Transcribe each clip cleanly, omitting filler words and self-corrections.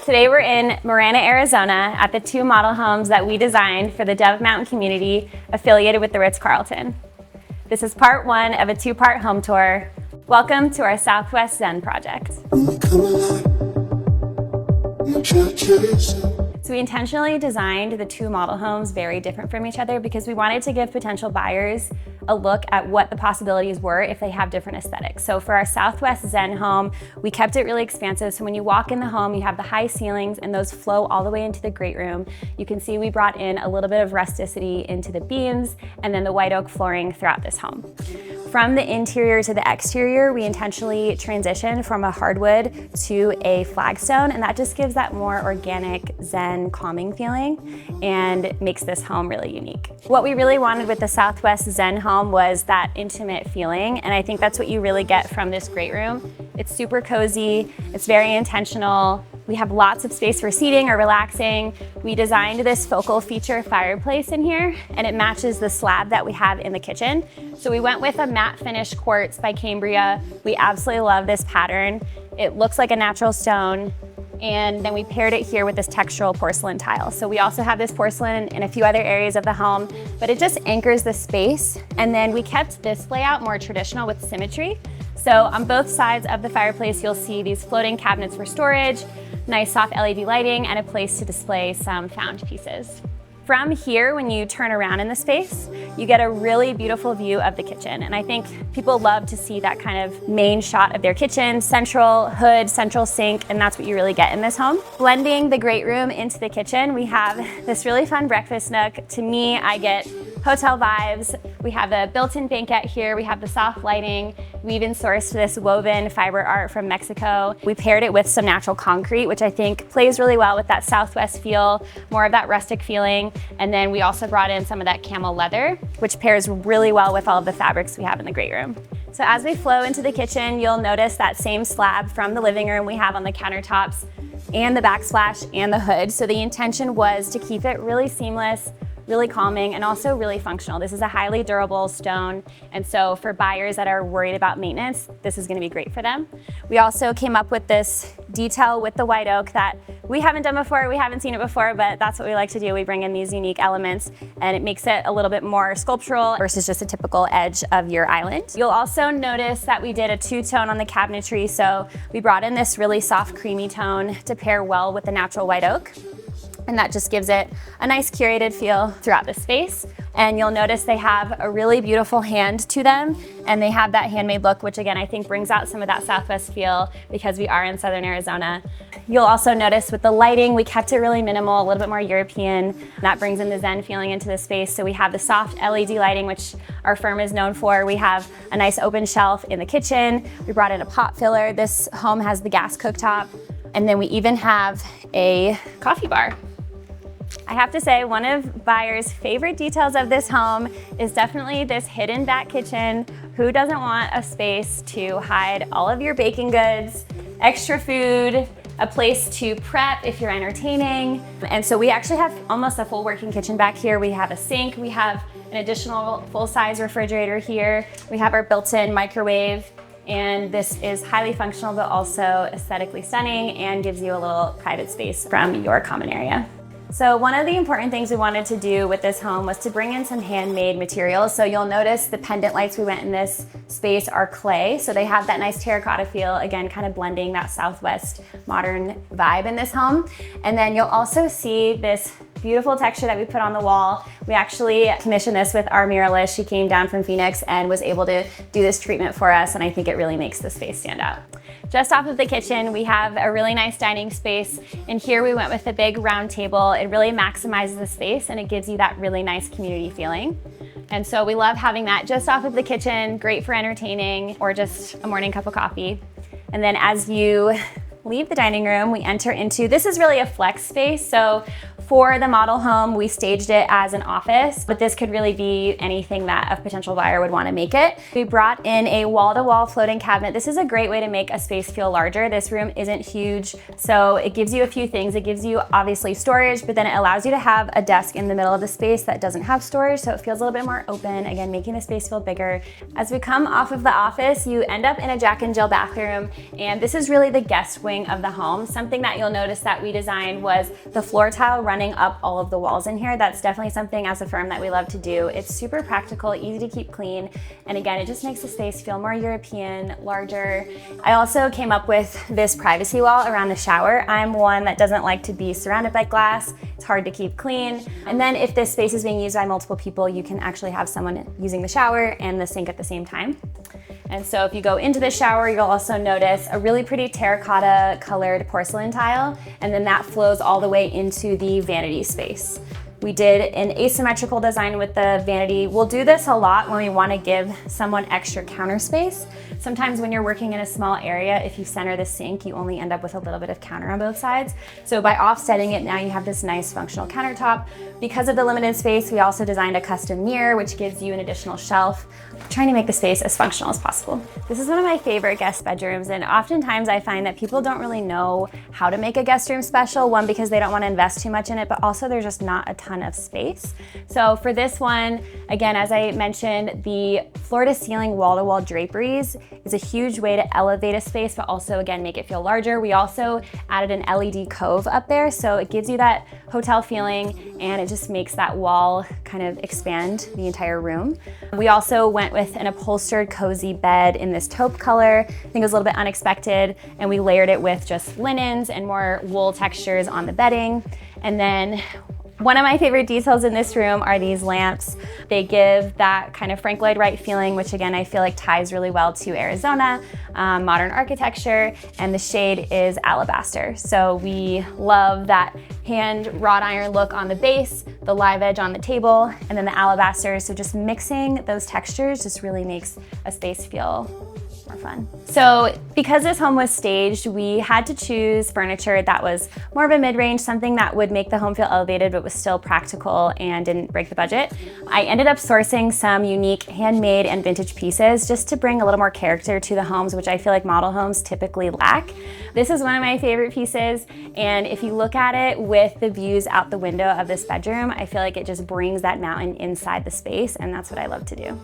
Today we're in Marana, Arizona at the 2 model homes that we designed for the Dove Mountain community affiliated with the Ritz-Carlton. This is part 1 of a 2-part home tour. Welcome to our Southwest Zen project. So we intentionally designed the 2 model homes very different from each other because we wanted to give potential buyers a look at what the possibilities were if they have different aesthetics. So for our Southwest Zen home, we kept it really expansive. So when you walk in the home, you have the high ceilings and those flow all the way into the great room. You can see we brought in a little bit of rusticity into the beams and then the white oak flooring throughout this home. From the interior to the exterior, we intentionally transitioned from a hardwood to a flagstone, and that just gives that more organic, zen, calming feeling and makes this home really unique. What we really wanted with the Southwest Zen home was that intimate feeling, and I think that's what you really get from this great room. It's super cozy, it's very intentional. We have lots of space for seating or relaxing. We designed this focal feature fireplace in here, and it matches the slab that we have in the kitchen. So we went with a matte finish quartz by Cambria. We absolutely love this pattern. It looks like a natural stone. And then we paired it here with this textural porcelain tile. So we also have this porcelain in a few other areas of the home, but it just anchors the space. And then we kept this layout more traditional with symmetry. So on both sides of the fireplace, you'll see these floating cabinets for storage, nice soft LED lighting, and a place to display some found pieces. From here, when you turn around in the space, you get a really beautiful view of the kitchen. And I think people love to see that kind of main shot of their kitchen, central hood, central sink, and that's what you really get in this home. Blending the great room into the kitchen, we have this really fun breakfast nook. To me, I get hotel vibes. We have the built-in banquette here. We have the soft lighting. We even sourced this woven fiber art from Mexico. We paired it with some natural concrete, which I think plays really well with that Southwest feel, more of that rustic feeling. And then we also brought in some of that camel leather, which pairs really well with all of the fabrics we have in the great room. So as we flow into the kitchen, you'll notice that same slab from the living room we have on the countertops and the backsplash and the hood. So the intention was to keep it really seamless, really calming, and also really functional. This is a highly durable stone, and so for buyers that are worried about maintenance, this is gonna be great for them. We also came up with this detail with the white oak that we haven't done before, we haven't seen it before, but that's what we like to do. We bring in these unique elements, and it makes it a little bit more sculptural versus just a typical edge of your island. You'll also notice that we did a 2-tone on the cabinetry, so we brought in this really soft, creamy tone to pair well with the natural white oak. And that just gives it a nice curated feel throughout the space. And you'll notice they have a really beautiful hand to them, and they have that handmade look, which again, I think brings out some of that Southwest feel because we are in Southern Arizona. You'll also notice with the lighting, we kept it really minimal, a little bit more European. That brings in the Zen feeling into the space. So we have the soft LED lighting, which our firm is known for. We have a nice open shelf in the kitchen. We brought in a pot filler. This home has the gas cooktop. And then we even have a coffee bar. I have to say, one of buyers' favorite details of this home is definitely this hidden back kitchen. Who doesn't want a space to hide all of your baking goods, extra food, a place to prep if you're entertaining? And so we actually have almost a full working kitchen back here. We have a sink, we have an additional full-size refrigerator here. We have our built-in microwave, and this is highly functional but also aesthetically stunning and gives you a little private space from your common area. So one of the important things we wanted to do with this home was to bring in some handmade materials. So you'll notice the pendant lights we went in this space are clay. So they have that nice terracotta feel, again, kind of blending that Southwest modern vibe in this home. And then you'll also see this beautiful texture that we put on the wall. We actually commissioned this with our muralist. She came down from Phoenix and was able to do this treatment for us, and I think it really makes the space stand out. Just off of the kitchen, we have a really nice dining space, and here we went with a big round table. It really maximizes the space and it gives you that really nice community feeling. And so we love having that just off of the kitchen, great for entertaining or just a morning cup of coffee. And then as you leave the dining room, we enter into, this is really a flex space. So For the model home, we staged it as an office, but this could really be anything that a potential buyer would want to make it. We brought in a wall-to-wall floating cabinet. This is a great way to make a space feel larger. This room isn't huge, so it gives you a few things. It gives you obviously storage, but then it allows you to have a desk in the middle of the space that doesn't have storage, so it feels a little bit more open, again, making the space feel bigger. As we come off of the office, you end up in a Jack and Jill bathroom, and this is really the guest wing of the home. Something that you'll notice that we designed was the floor tile running up all of the walls in here. That's definitely something as a firm that we love to do. It's super practical, easy to keep clean, and again, it just makes the space feel more European, larger. I also came up with this privacy wall around the shower. I'm one that doesn't like to be surrounded by glass. It's hard to keep clean. And then if this space is being used by multiple people, you can actually have someone using the shower and the sink at the same time. And so if you go into the shower, you'll also notice a really pretty terracotta colored porcelain tile, and then that flows all the way into the vanity space. We did an asymmetrical design with the vanity. We'll do this a lot when we want to give someone extra counter space. Sometimes when you're working in a small area, if you center the sink, you only end up with a little bit of counter on both sides. So by offsetting it, now you have this nice functional countertop. Because of the limited space, we also designed a custom mirror, which gives you an additional shelf, trying to make the space as functional as possible. This is one of my favorite guest bedrooms, and oftentimes I find that people don't really know how to make a guest room special. One, because they don't want to invest too much in it, but also there's just not a ton of space. So for this one, again, as I mentioned, the floor-to-ceiling wall-to-wall draperies is a huge way to elevate a space, but also, again, make it feel larger. We also added an LED cove up there, so it gives you that hotel feeling, and it just makes that wall kind of expand the entire room. We also went with an upholstered cozy bed in this taupe color. I think it was a little bit unexpected, and we layered it with just linens and more wool textures on the bedding. And then one of my favorite details in this room are these lamps. They give that kind of Frank Lloyd Wright feeling, which again, I feel like ties really well to Arizona, modern architecture, and the shade is alabaster. So we love that hand wrought iron look on the base, the live edge on the table, and then the alabaster. So just mixing those textures just really makes a space feel more fun. So because this home was staged, we had to choose furniture that was more of a mid-range, something that would make the home feel elevated but was still practical and didn't break the budget. I ended up sourcing some unique handmade and vintage pieces just to bring a little more character to the homes, which I feel like model homes typically lack. This is one of my favorite pieces, and if you look at it with the views out the window of this bedroom, I feel like it just brings that mountain inside the space, and that's what I love to do.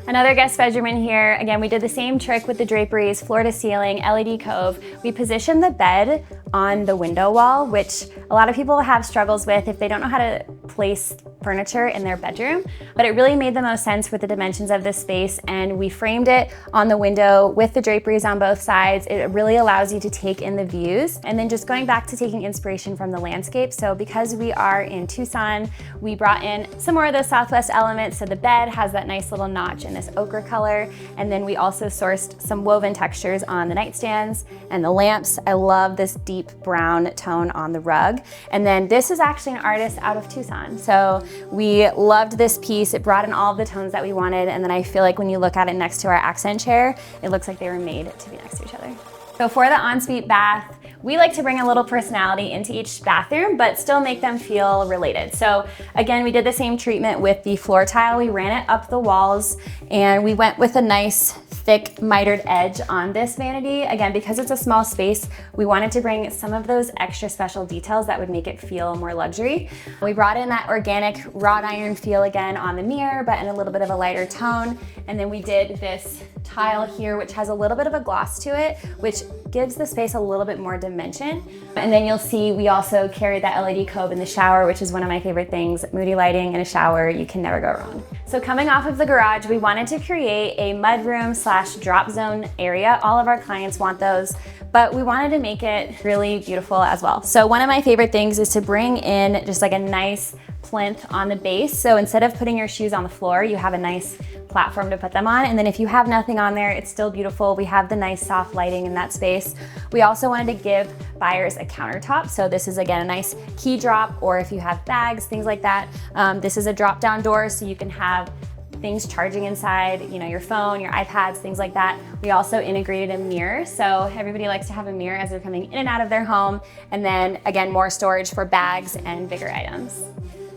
Another guest bedroom in here, again, we did the same trick with the draperies, floor to ceiling, LED cove. We positioned the bed on the window wall, which a lot of people have struggles with if they don't know how to place furniture in their bedroom, but it really made the most sense with the dimensions of this space, and we framed it on the window with the draperies on both sides. It really allows you to take in the views, and then just going back to taking inspiration from the landscape. So because we are in Tucson, we brought in some more of those Southwest elements. So the bed has that nice little notch in this ochre color, and then we also sourced some woven textures on the nightstands and the lamps. I love this deep brown tone on the rug. And then this is actually an artist out of Tucson. So we loved this piece. It brought in all of the tones that we wanted, and then I feel like when you look at it next to our accent chair, it looks like they were made to be next to each other. So for the ensuite bath, we like to bring a little personality into each bathroom, but still make them feel related. So again, we did the same treatment with the floor tile. We ran it up the walls, and we went with a nice thick mitered edge on this vanity. Again, because it's a small space, we wanted to bring some of those extra special details that would make it feel more luxury. We brought in that organic wrought iron feel again on the mirror, but in a little bit of a lighter tone. And then we did this tile here, which has a little bit of a gloss to it, which gives the space a little bit more dimension. And then you'll see we also carried that LED cove in the shower, which is one of my favorite things. Moody lighting in a shower, you can never go wrong. So coming off of the garage, we wanted to create a mudroom / drop zone area. All of our clients want those, but we wanted to make it really beautiful as well. So one of my favorite things is to bring in just like a nice plinth on the base. So instead of putting your shoes on the floor, you have a nice platform to put them on. And then if you have nothing on there, it's still beautiful. We have the nice soft lighting in that space. We also wanted to give buyers a countertop. So this is again a nice key drop, or if you have bags, things like that. This is a drop down door, so you can have things charging inside, you know, your phone, your iPads, things like that. We also integrated a mirror. So everybody likes to have a mirror as they're coming in and out of their home. And then again, more storage for bags and bigger items.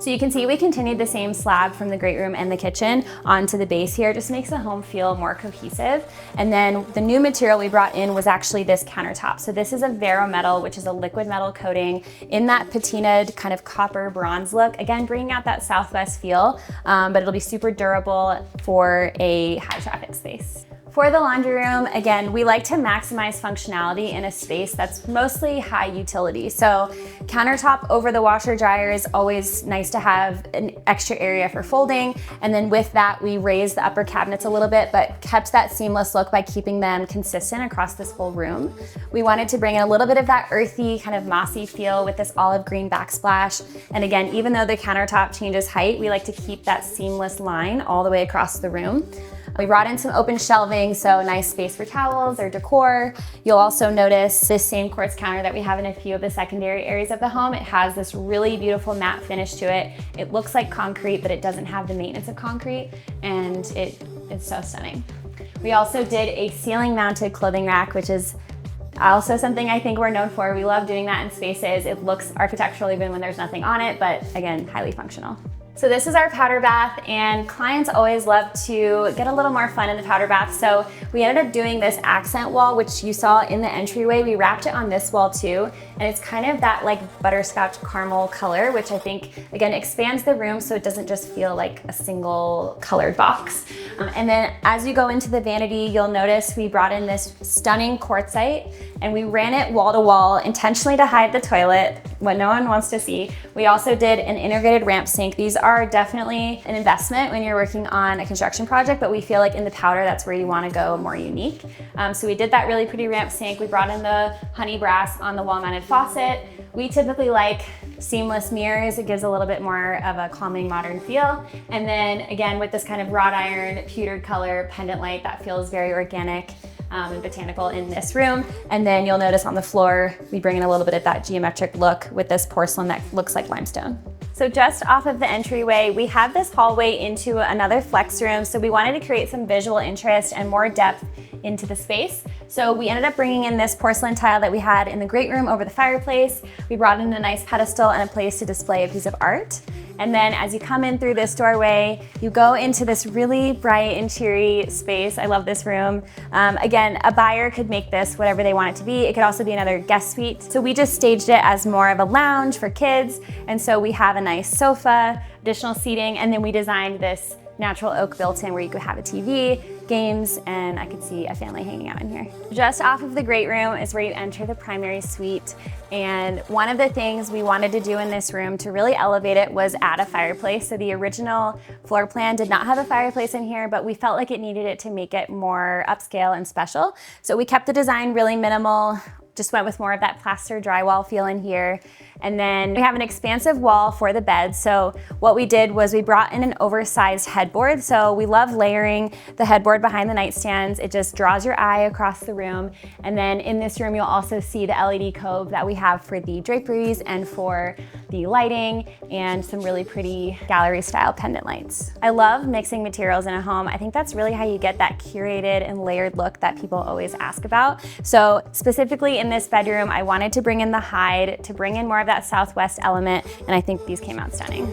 So you can see we continued the same slab from the great room and the kitchen onto the base here. Just makes the home feel more cohesive. And then the new material we brought in was actually this countertop. So this is a Vero metal, which is a liquid metal coating in that patinaed kind of copper bronze look. Again, bringing out that Southwest feel, but it'll be super durable for a high traffic space. For the laundry room, again, we like to maximize functionality in a space that's mostly high utility. So countertop over the washer dryer is always nice to have an extra area for folding. And then with that, we raised the upper cabinets a little bit, but kept that seamless look by keeping them consistent across this whole room. We wanted to bring in a little bit of that earthy, kind of mossy feel with this olive green backsplash. And again, even though the countertop changes height, we like to keep that seamless line all the way across the room. We brought in some open shelving, so nice space for towels or decor. You'll also notice this same quartz counter that we have in a few of the secondary areas of the home. It has this really beautiful matte finish to it. It looks like concrete, but it doesn't have the maintenance of concrete, and it's so stunning. We also did a ceiling mounted clothing rack, which is also something I think we're known for. We love doing that in spaces. It looks architectural even when there's nothing on it, but again, highly functional. So this is our powder bath, and clients always love to get a little more fun in the powder bath. So we ended up doing this accent wall, which you saw in the entryway. We wrapped it on this wall too, and it's kind of that like butterscotch caramel color, which I think again expands the room so it doesn't just feel like a single colored box. And then as you go into the vanity, you'll notice we brought in this stunning quartzite, and we ran it wall to wall intentionally to hide the toilet, what no one wants to see. We also did an integrated ramp sink. These are definitely an investment when you're working on a construction project, but we feel like in the powder, that's where you want to go more unique. So we did that really pretty ramp sink. We brought in the honey brass on the wall mounted faucet. We typically like seamless mirrors. It gives a little bit more of a calming modern feel. And then again, with this kind of wrought iron pewtered color pendant light that feels very organic and botanical in this room. And then you'll notice on the floor, we bring in a little bit of that geometric look with this porcelain that looks like limestone. So just off of the entryway, we have this hallway into another flex room. So we wanted to create some visual interest and more depth into the space. So we ended up bringing in this porcelain tile that we had in the great room over the fireplace. We brought in a nice pedestal and a place to display a piece of art. And then as you come in through this doorway, you go into this really bright and cheery space. I love this room. Again, a buyer could make this whatever they want it to be. It could also be another guest suite. So we just staged it as more of a lounge for kids. And so we have a nice sofa, additional seating, and then we designed this natural oak built-in where you could have a TV, games, and I could see a family hanging out in here. Just off of the great room is where you enter the primary suite. And one of the things we wanted to do in this room to really elevate it was add a fireplace. So the original floor plan did not have a fireplace in here, but we felt like it needed it to make it more upscale and special. So we kept the design really minimal, just went with more of that plaster drywall feel in here. And then we have an expansive wall for the bed. So what we did was we brought in an oversized headboard. So we love layering the headboard behind the nightstands. It just draws your eye across the room. And then in this room, you'll also see the LED cove that we have for the draperies and for the lighting and some really pretty gallery style pendant lights. I love mixing materials in a home. I think that's really how you get that curated and layered look that people always ask about. So specifically in this bedroom, I wanted to bring in the hide, to bring in more of that Southwest element, and I think these came out stunning.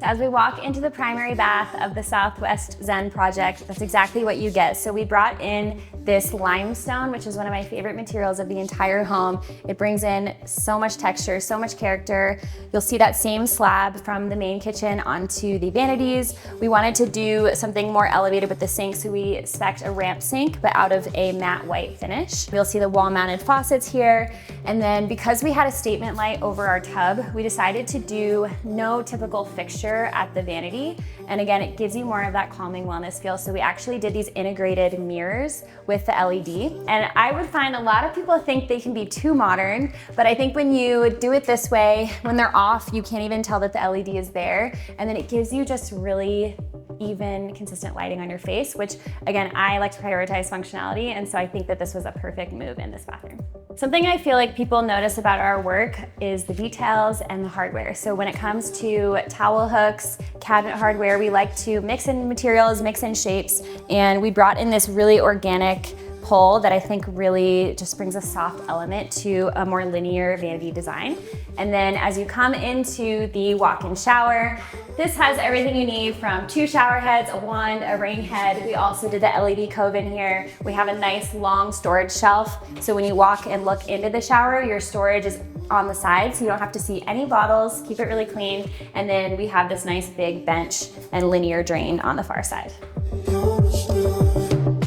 As we walk into the primary bath of the Southwest Zen project, that's exactly what you get. So we brought in this limestone, which is one of my favorite materials of the entire home. It brings in so much texture, so much character. You'll see that same slab from the main kitchen onto the vanities. We wanted to do something more elevated with the sink, so we spec'd a ramp sink, but out of a matte white finish. You'll see the wall-mounted faucets here. And then because we had a statement light over our tub, we decided to do no typical fixture at the vanity. And again, it gives you more of that calming wellness feel. So we actually did these integrated mirrors with the LED. And I would find a lot of people think they can be too modern, but I think when you do it this way, when they're off, you can't even tell that the LED is there. And then it gives you just really even, consistent lighting on your face, which again, I like to prioritize functionality. And so I think that this was a perfect move in this bathroom. Something I feel like people notice about our work is the details and the hardware. So when it comes to towel hooks, hooks, cabinet hardware. We like to mix in materials, mix in shapes, and we brought in this really organic pole that I think really just brings a soft element to a more linear vanity design. And then as you come into the walk-in shower, this has everything you need from 2 shower heads, a wand, a rain head. We also did the LED cove in here. We have a nice long storage shelf. So when you walk and look into the shower, your storage is on the side, so you don't have to see any bottles, keep it really clean. And then we have this nice big bench and linear drain on the far side.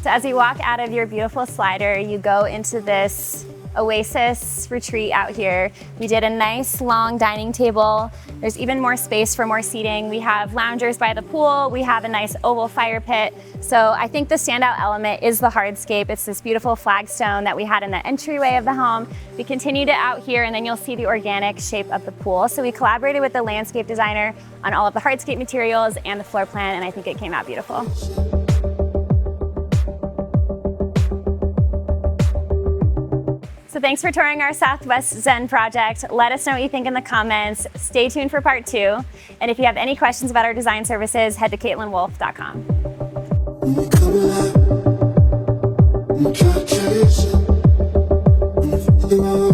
So as you walk out of your beautiful slider, you go into this Oasis Retreat out here. We did a nice long dining table. There's even more space for more seating. We have loungers by the pool. We have a nice oval fire pit. So I think the standout element is the hardscape. It's this beautiful flagstone that we had in the entryway of the home. We continued it out here, and then you'll see the organic shape of the pool. So we collaborated with the landscape designer on all of the hardscape materials and the floor plan, and I think it came out beautiful. So thanks for touring our Southwest Zen project. Let us know what you think in the comments. Stay tuned for part 2. And if you have any questions about our design services, head to KaitlynWolfe.com.